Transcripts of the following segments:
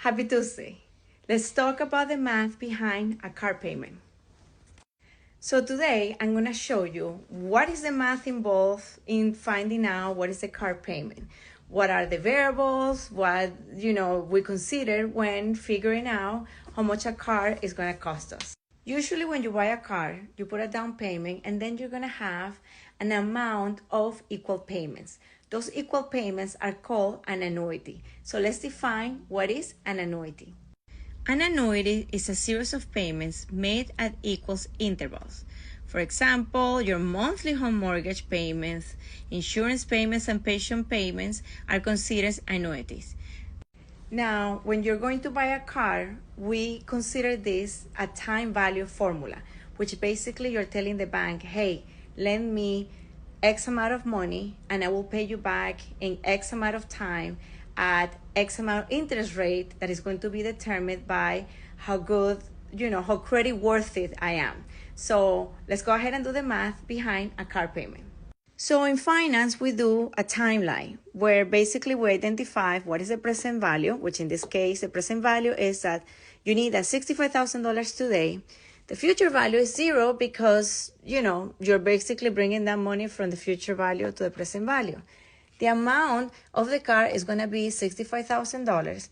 Happy Tuesday. Let's talk about the math behind a car payment. So today I'm going to show you what is the math involved in finding out what is the car payment. What are the variables, what we consider when figuring out how much a car is going to cost us. Usually when you buy a car, you put a down payment and then you're going to have an amount of equal payments. Those equal payments are called an annuity. So let's define what is an annuity. An annuity is a series of payments made at equal intervals. For example, your monthly home mortgage payments, insurance payments, and pension payments are considered annuities. Now, when you're going to buy a car, we consider this a time value formula, which basically you're telling the bank, hey, lend me X amount of money and I will pay you back in X amount of time at X amount of interest rate that is going to be determined by how good, how credit worthy I am. So let's go ahead and do the math behind a car payment. So in finance, we do a timeline where basically we identify what is the present value, which in this case, the present value is that you need that $65,000 today. The future value is zero because, you're basically bringing that money from the future value to the present value. The amount of the car is going to be $65,000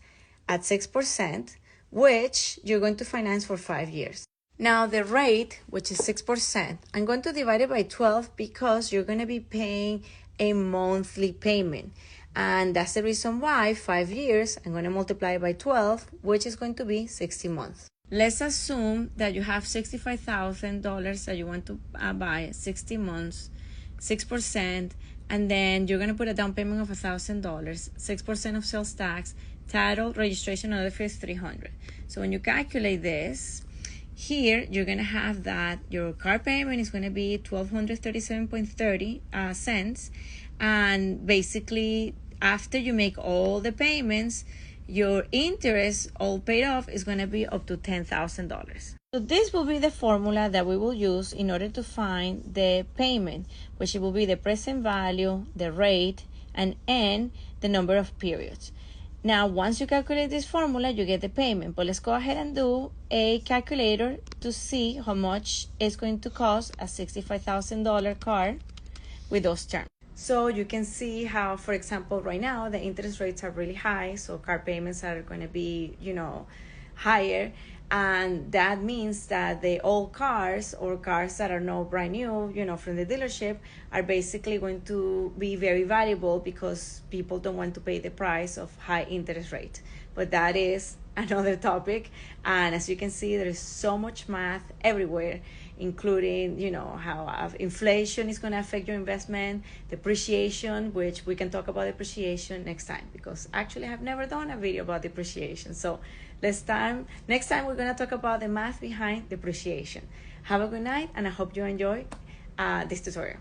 at 6%, which you're going to finance for 5 years. Now the rate, which is 6%, I'm going to divide it by 12 because you're going to be paying a monthly payment. And that's the reason why 5 years, I'm going to multiply it by 12, which is going to be 60 months. Let's assume that you have $65,000 that you want to buy, 60 months, 6%, and then you're going to put a down payment of $1,000, 6% of sales tax, title, registration, and other fees, $300. So when you calculate this, here you're going to have that your car payment is going to be $1,237.30 cents, and basically after you make all the payments, your interest all paid off is going to be up to $10,000. So this will be the formula that we will use in order to find the payment, which will be the present value, the rate, and N, the number of periods. Now, once you calculate this formula, you get the payment. But let's go ahead and do a calculator to see how much it's going to cost a $65,000 car with those terms. So you can see how, for example, right now, the interest rates are really high. So car payments are going to be, higher. And that means that the old cars or cars that are not brand new, from the dealership are basically going to be very valuable because people don't want to pay the price of high interest rate. But that is another topic. And as you can see, there is so much math everywhere, including, how inflation is going to affect your investment, depreciation, which we can talk about depreciation next time, because actually I have never done a video about depreciation. So next time we're going to talk about the math behind depreciation. Have a good night, and I hope you enjoy this tutorial.